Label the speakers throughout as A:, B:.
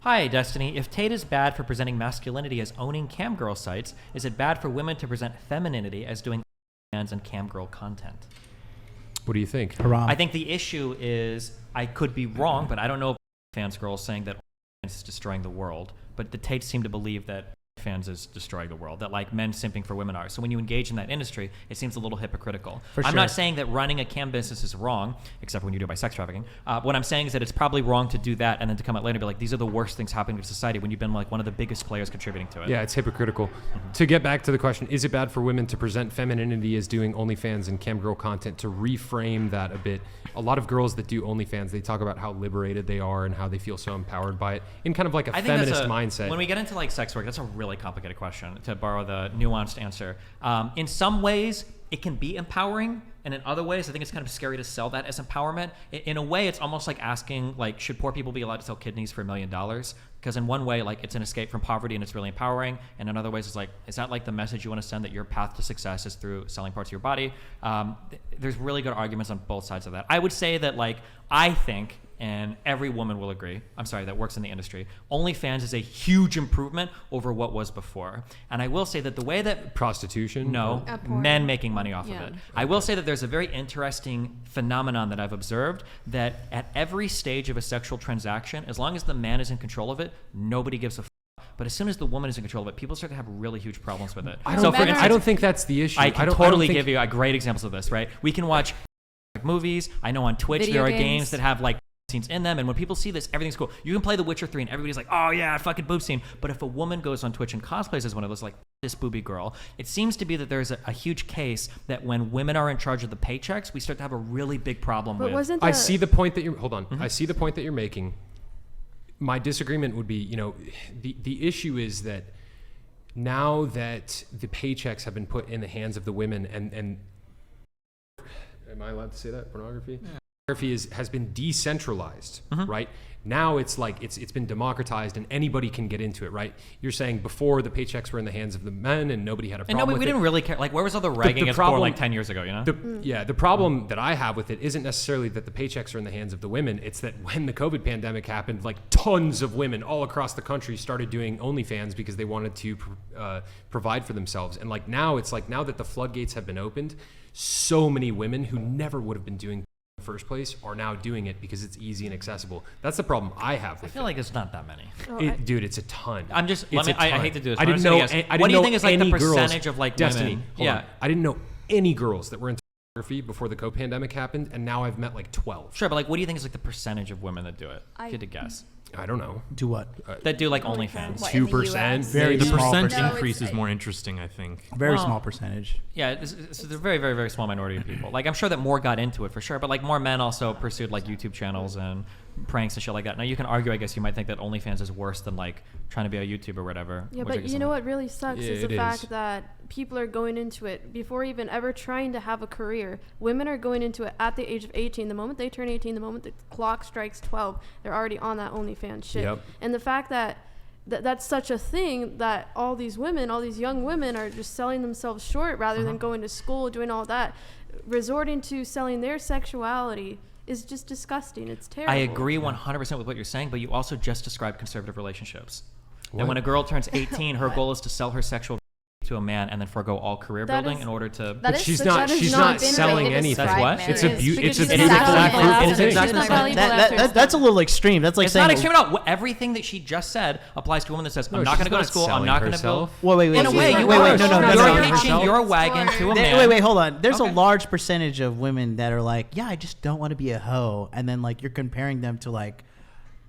A: Hi, Destiny. If Tate is bad for presenting masculinity as owning camgirl sites, is it bad for women to present femininity as doing fans and camgirl content?
B: What do you think?
C: Haram.
A: I think the issue is, I could be wrong, but I don't know if fans girls saying that OnlyFans is destroying the world, but the Tates seem to believe that fans is destroying the world, that like men simping for women are. So when you engage in that industry, it seems a little hypocritical. I'm not saying that running a cam business is wrong, except when you do it by sex trafficking. What I'm saying is that it's probably wrong to do that and then to come out later and be like, these are the worst things happening to society when you've been like one of the biggest players contributing to it.
B: Yeah, it's hypocritical. To get back to the question, is it bad for women to present femininity as doing OnlyFans and camgirl content? To reframe that a bit, a lot of girls that do OnlyFans, they talk about how liberated they are and how they feel so empowered by it in kind of like a feminist mindset.
A: When we get into like sex work, that's a really complicated question, to borrow the nuanced answer. In some ways, it can be empowering, and in other ways, I think it's kind of scary to sell that as empowerment. In a way, it's almost like asking, like, should poor people be allowed to sell kidneys for $1 million? Because in one way, like, it's an escape from poverty and it's really empowering, and in other ways, it's like, is that like the message you want to send, that your path to success is through selling parts of your body? There's really good arguments on both sides of that. I would say that, like, I think, and every woman will agree, that works in the industry, OnlyFans is a huge improvement over what was before. And I will say that the way that...
B: Prostitution?
A: No, men making money off of it. I will say that there's a very interesting phenomenon that I've observed, that at every stage of a sexual transaction, as long as the man is in control of it, nobody gives a but as soon as the woman is in control of it, people start to have really huge problems with it.
B: I don't think that's the issue.
A: I can totally give you great examples of this, right? We can watch movies. I know on Twitch there are games that have like scenes in them, and when people see this, everything's cool. You can play The Witcher 3 and everybody's like, oh yeah, fucking boob scene. But if a woman goes on Twitch and cosplays as one of those, like, this booby girl, it seems to be that there's a huge case that when women are in charge of the paychecks, we start to have a really big problem with.
B: I see the point that you're I see the point that you're making. My disagreement would be, you know, the issue is that now that the paychecks have been put in the hands of the women, and am I allowed to say that? Pornography? Yeah. Pornography has been decentralized, right? Now it's like it's been democratized and anybody can get into it, right? You're saying before the paychecks were in the hands of the men and nobody had a problem with it.
A: We didn't really care. Like, where was all the ragging as porn like 10 years ago, you know?
B: The problem that I have with it isn't necessarily that the paychecks are in the hands of the women. It's that when the COVID pandemic happened, like tons of women all across the country started doing OnlyFans because they wanted to provide for themselves. And like now, it's like now that the floodgates have been opened, so many women who never would have been doing first place are now doing it because it's easy and accessible. That's the problem I have with it.
A: I feel like it's not that many.
B: Dude, it's a ton.
A: I'm just, I hate to do this.
B: I didn't know.
A: What do you think is like the percentage of like
B: Destiny,
A: women?
B: Yeah, I didn't know any girls that were into photography before the COVID pandemic happened, and now I've met like 12.
A: Sure, but like, what do you think is like the percentage of women that do it? If you had to guess.
B: I don't know.
C: Do what?
A: That do like OnlyFans.
B: 2%.
C: Very
D: The
C: small
D: percent
C: percentage.
D: increase is more interesting, I think.
C: Very small percentage.
A: Yeah, it's a very, very, very small minority of people. Like, I'm sure that more got into it for sure, but like more men also pursued like YouTube channels and pranks and shit like that. Now you can argue, I guess you might think that OnlyFans is worse than like trying to be a YouTuber or whatever.
E: Yeah, but you know what really sucks is the fact that people are going into it before even ever trying to have a career. Women are going into it at the age of 18. The moment they turn 18, the moment the clock strikes 12, they're already on that OnlyFans shit.
B: Yep.
E: And the fact that that's such a thing that all these women, all these young women are just selling themselves short rather than going to school, doing all that, resorting to selling their sexuality is just disgusting. It's terrible.
A: I agree 100% with what you're saying, but you also just described conservative relationships. And when a girl turns 18, her goal is to sell her sexual to a man and then forego all career building in order to.
B: But she's not selling anything.
A: That's what?
B: It's a beautiful
A: thing.
C: That's a little extreme. That's like
A: it's
C: saying
A: not extreme at all. Everything that she just said applies to a woman that says, I'm not going to go to school. I'm not going to build.
C: Wait.
A: In a way, you're pitching your wagon to a man.
C: Wait, hold on. There's a large percentage of women that are like, yeah, I just don't want to be a hoe, and then like you're comparing them to like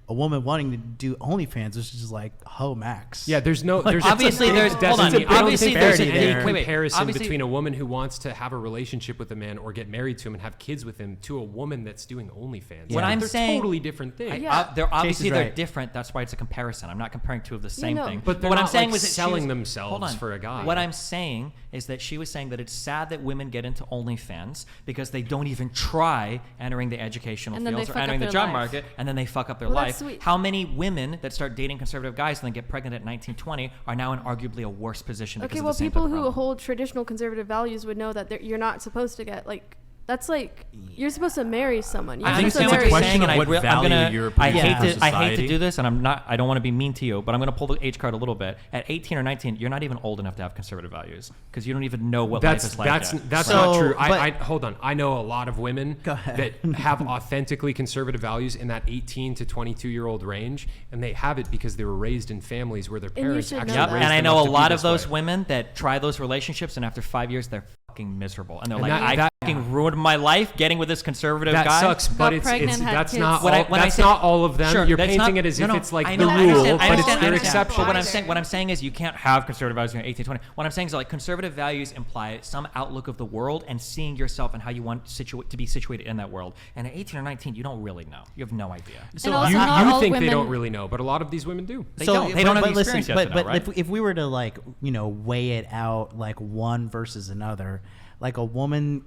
C: a woman wanting to do OnlyFans, which is like hoe max.
B: Yeah, there's
A: obviously there's
B: a comparison between a woman who wants to have a relationship with a man or get married to him and have kids with him to a woman that's doing OnlyFans.
A: What I'm saying,
B: totally different things.
A: They're different. That's why it's a comparison. I'm not comparing two of the same thing.
B: But what I'm saying was selling themselves for a guy.
A: What I'm saying is that she was saying that it's sad that women get into OnlyFans because they don't even try entering the educational fields or entering the job market, and then they fuck up their life. How many women that start dating conservative guys and then get pregnant at 19, 20 are now in arguably a worse position because of the same
E: people
A: type of
E: who
A: problem?
E: hold traditional conservative values would know that you're not supposed to get like That's like you're supposed to marry someone. You're
A: I
D: think
E: supposed
D: it's
E: to
D: a
E: marry
D: question
A: and
D: of what
A: I'm
D: value
A: gonna,
D: you're
A: I
D: producing
A: hate
D: for
A: to, I hate to
D: society.
A: do this, and I don't want to be mean to you, but I'm going to pull the age card a little bit. At 18 or 19, you're not even old enough to have conservative values because you don't even know what life is like yet.
B: That's
C: So,
B: not true.
C: but-
B: I hold on. I know a lot of women
C: Go ahead.
B: that have authentically conservative values in that 18 to 22-year-old range, and they have it because they were raised in families where their
E: you
B: parents
E: should know
B: actually
E: that.
A: Yep,
B: raised
A: and I
B: them
A: know
B: up
A: a
B: to be
A: lot of
B: this
A: those
B: way.
A: women that try those relationships, and after 5 years, they're fucking miserable, and they're
B: And
A: like,
B: that-
A: I fucking ruined my life getting with this conservative
B: That
A: guy.
B: sucks, but
F: Got
B: it's
F: pregnant, had
B: that's
F: kids.
B: not
A: When I-
B: all,
A: when I
B: that's
A: say-
B: not all of them.
A: Sure,
B: You're
A: that's
B: painting
A: not-
B: it as
A: no,
B: if
A: no,
B: it's like
A: I
B: the
A: know, I
B: rule,
A: understand,
B: but
A: I
B: it's
A: understand,
B: their
A: I understand.
B: exception.
A: But what I'm saying is you can't have conservative values when you're 18, 20. What I'm saying is like conservative values imply some outlook of the world and seeing yourself and how you want to be situated in that world. And at 18 or 19, you don't really know. You have no idea.
F: And also
B: You
F: not all
B: think they
F: women-
B: don't really know, but a lot of these women do.
A: They don't have the
C: listen,
A: experience yet
C: but
A: to know,
C: but
A: right?
C: if we were to like weigh it out like one versus another, like a woman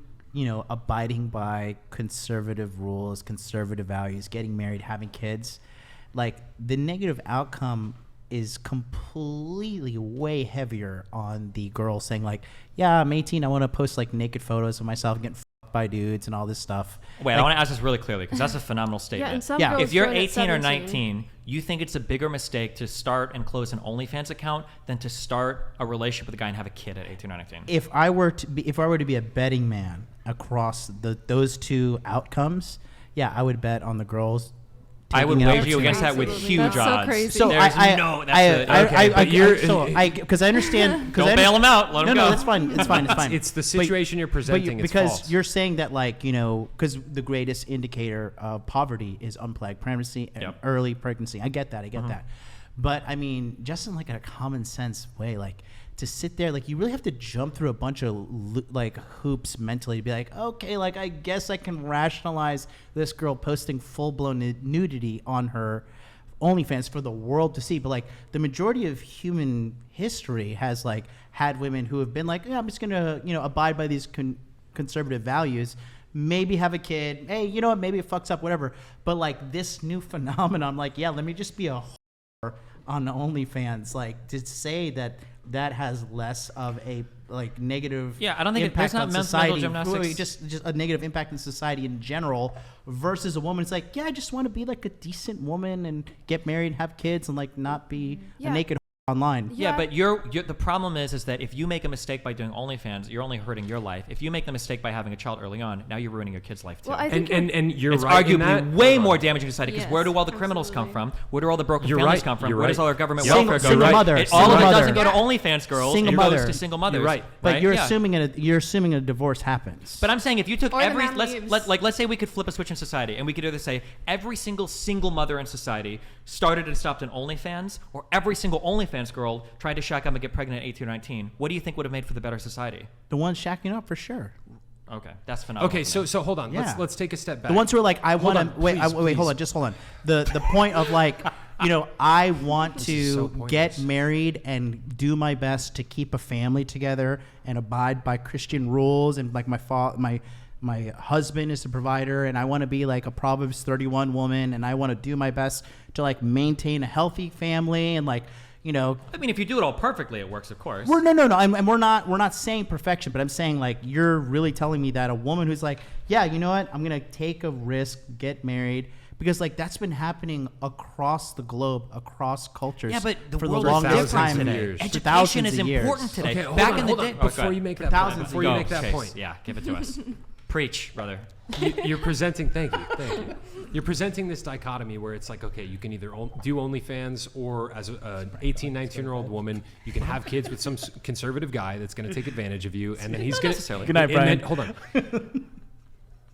C: abiding by conservative rules, conservative values, getting married, having kids, like the negative outcome is completely way heavier on the girl saying like, yeah, I'm 18, I want to post like naked photos of myself getting fucked by dudes and all this stuff.
A: Wait, I
C: Like,
A: want to ask this really clearly because that's a phenomenal
E: Yeah,
A: statement.
E: and some
C: Yeah.
E: girls
A: If you're
E: join at
A: 18 or
E: 17.
A: 19, you think it's a bigger mistake to start and close an OnlyFans account than to start a relationship with a guy and have a kid at 18 or 19.
C: if I were to be a betting man across those two outcomes, yeah, I would bet on the girls.
A: I would
C: taking it
A: wager you
C: out.
A: against that with
E: Absolutely.
A: huge
E: That's so
A: odds.
E: crazy.
C: So
A: There's
C: I
A: no. That's
C: because I understand.
A: Don't bail him out. Let him
C: No,
A: go.
C: that's fine. It's fine. It's fine.
B: It's the situation you're presenting. It's
C: because
B: false.
C: you're saying that because the greatest indicator of poverty is unplanned pregnancy and
A: Yep.
C: early pregnancy. I get that. that. But I mean, just in like a common sense way, like to sit there, like you really have to jump through a bunch of like hoops mentally to be like, okay, like I guess I can rationalize this girl posting full blown nudity on her OnlyFans for the world to see. But like the majority of human history has like had women who have been like, yeah, I'm just gonna abide by these conservative values, maybe have a kid, hey, you know what, maybe it fucks up, whatever. But like this new phenomenon, like, yeah, let me just be a on OnlyFans, like to say that has less of a like negative
A: Yeah, I don't think
C: impact
A: there's not
C: on
A: mental
C: society.
A: gymnastics.
C: Wait, just a negative impact in society in general versus a woman. It's like, yeah, I just want to be like a decent woman and get married and have kids and like not be
E: Yeah.
C: a naked online.
A: Yeah,
E: Yeah.
A: but you're the problem is that if you make a mistake by doing OnlyFans, you're only hurting your life. If you make the mistake by having a child early on, now you're ruining your kid's life too.
E: Well, I think
B: and you're
A: it's
B: right in
A: arguably
B: that.
A: way more damaging to society because
F: Yes,
A: where do all the criminals come
E: absolutely.
A: from? Where do all the broken
B: You're
A: families
B: right,
A: come from?
B: you're
A: Where does
B: right.
A: all our government
C: Single-
A: welfare go?
C: single
A: Right.
C: mother,
A: All
C: single
A: of it
C: mother.
A: doesn't go to OnlyFans girls.
C: Single
A: it
C: mother.
A: goes to single mothers.
B: You're right.
C: But you're
A: Yeah.
C: assuming a divorce happens.
A: But I'm saying if you took
E: Or the
A: every
E: man leaves.
A: let's say we could flip a switch in society and we could either say every single mother in society started and stopped an OnlyFans, or every single OnlyFans girl tried to shack up and get pregnant at 18 or 19. What do you think would have made for the better society?
C: the ones shacking up for sure.
A: Okay, that's phenomenal.
B: Okay, so hold on.
C: Yeah.
B: Let's take a step back.
C: The ones who are like, I want
B: on,
C: to wait.
B: please,
C: Wait, hold
B: please.
C: on, just hold on. The point of like, I want
B: This is so
C: to
B: pointless.
C: get married and do my best to keep a family together and abide by Christian rules, and like my husband is the provider, and I want to be like a Proverbs 31 woman, and I want to do my best to like maintain a healthy family and like.
A: I mean, if you do it all perfectly, it works, of course.
C: No. And we're not saying perfection, but I'm saying like you're really telling me that a woman who's like, yeah, you know what, I'm gonna take a risk, get married, because like that's been happening across the globe, across cultures.
A: Yeah, but the
C: for
A: world
C: the
A: is
C: longest
A: different
C: time.
B: of
A: today.
B: years.
C: For
A: Education
C: thousands
A: is
C: of years.
A: important today.
B: Okay, hold
A: Back
B: on,
A: in the
B: hold
A: day,
B: on. Before you make that
C: thousands
B: point,
C: of
B: before you
C: years.
B: make that
A: Chase,
B: point,
A: yeah, give it to us. Preach, brother.
B: you're presenting. Thank you. You're presenting this dichotomy where it's like, okay, you can either do OnlyFans, or as an 18, 19-year-old woman, you can have kids with some conservative guy that's going to take advantage of you, and then he's going to.
A: necessarily.
C: Good night, Brian.
B: Hold on.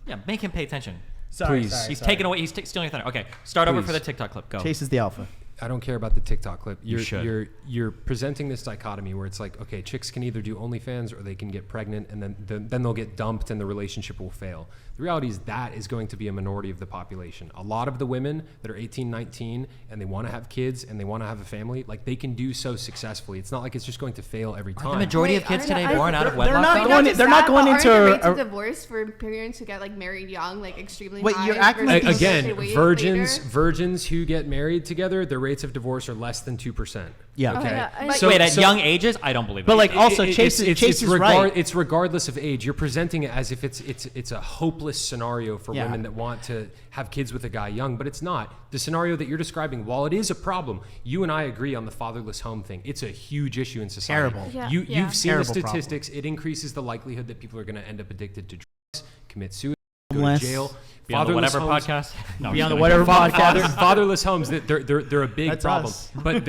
A: Yeah, make him pay attention.
B: Please.
A: He's taking away. He's stealing your thunder. Okay, start over
B: Please.
A: for the TikTok clip. Go.
C: Chase is the alpha.
B: I don't care about the TikTok clip.
A: should.
B: You're presenting this dichotomy where it's like, okay, chicks can either do OnlyFans or they can get pregnant, and then they'll get dumped and the relationship will fail. The reality is that is going to be a minority of the population. A lot of the women that are 18, 19, and they want to have kids and they want to have a family, like they can do so successfully. It's not like it's just going to fail every
A: The
B: time.
A: majority of
E: Wait,
A: kids
E: aren't
A: today
E: I-
A: born out of
C: they're
A: wedlock.
C: not
A: though?
C: going-
G: just
C: they're not
G: that,
C: going
G: but
C: into
G: aren't the
C: a-
G: rates of divorce for parents who get like married young like extremely
C: Wait,
G: high?
C: you're acting
G: versus
C: like
G: those that
B: Again,
G: wait
B: virgins
G: later?
B: virgins who get married together, their rates of divorce are less than 2%.
C: Yeah.
E: Oh,
B: Okay.
E: yeah, I-
B: So-
A: Wait, at
B: so-
A: young ages, I don't believe
C: But
A: it.
C: like also
B: It-
C: Chase is right.
B: It's regardless of age. You're presenting it as if it's a hopeless scenario for
C: Yeah.
B: women that want to have kids with a guy young, but it's not. The scenario that you're describing, while it is a problem, you and I agree on the fatherless home thing. It's a huge issue in society.
C: Terrible.
E: Yeah.
B: You've seen
C: Terrible
B: the statistics. It increases the likelihood that people are going to end up addicted to drugs, commit suicide, go
C: Homeless.
B: to jail.
A: Be on the
B: Fatherless
A: whatever
B: homes-
A: podcast. No,
C: Be on the
A: I'm
C: whatever podcast.
B: Fatherless homes, they're a big
C: That's
B: problem.
C: us.
B: But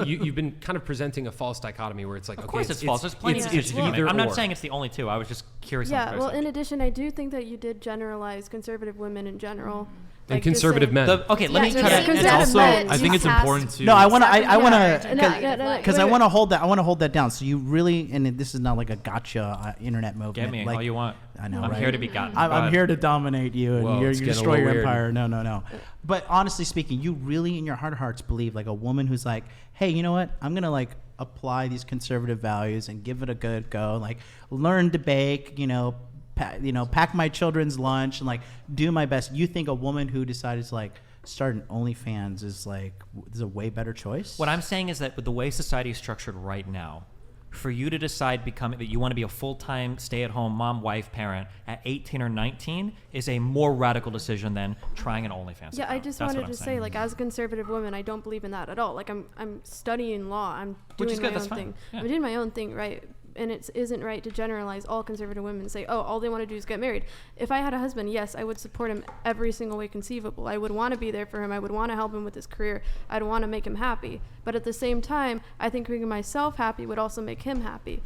B: you've been kind of presenting a false dichotomy where it's like,
A: Of
B: okay,
A: course it's false. There's plenty of
B: it's
A: issues.
B: either
A: I'm not
B: or.
A: saying it's the only two. I was just curious. on
E: Yeah,
A: the
E: well,
A: first
E: in addition, I do think that you did generalize conservative women in general.
B: And
E: Like, just
B: conservative
E: saying-
B: men.
A: Okay, let me
E: Yeah,
A: try
E: yeah,
A: to.
E: because
D: It's
E: that
D: also,
E: meant
D: I think
E: you
D: it's
E: passed-
D: important to.
C: No, I want to.
G: Separate
C: I want
G: marriage.
C: to.
E: No,
C: Because
E: wait,
C: I
E: wait.
C: want to hold that. I want to hold that down. So you really, and this is not like a gotcha internet movement.
A: Get me
C: like,
A: all you want.
C: I know,
A: I'm
C: right?
A: here to be gotten. Go
C: I'm
A: ahead.
C: here to dominate you and
B: Whoa,
C: you
B: it's getting a
C: destroy
B: little
C: your
B: weird.
C: empire. No. But honestly speaking, you really, in your heart of hearts, believe like a woman who's like, hey, you know what? I'm gonna like apply these conservative values and give it a good go. Like learn to bake. Pack my children's lunch and like do my best. You think a woman who decided to like start an OnlyFans is a way better choice?
A: What I'm saying is that with the way society is structured right now, for you to decide that you want to be a full-time stay-at-home mom, wife, parent at 18 or 19 is a more radical decision than trying an OnlyFans.
E: Yeah, I
A: account.
E: just
A: That's
E: wanted
A: what I'm
E: to
A: saying.
E: say, like, as a conservative woman, I don't believe in that at all. Like, I'm studying law. I'm
A: Which
E: doing
A: is
E: my
A: good,
E: own
A: that's fine.
E: thing.
A: Yeah.
E: I'm doing my own thing, right? And it isn't right to generalize all conservative women and say, oh, all they want to do is get married. If I had a husband, yes, I would support him every single way conceivable. I would want to be there for him. I would want to help him with his career. I'd want to make him happy. But at the same time, I think making myself happy would also make him happy.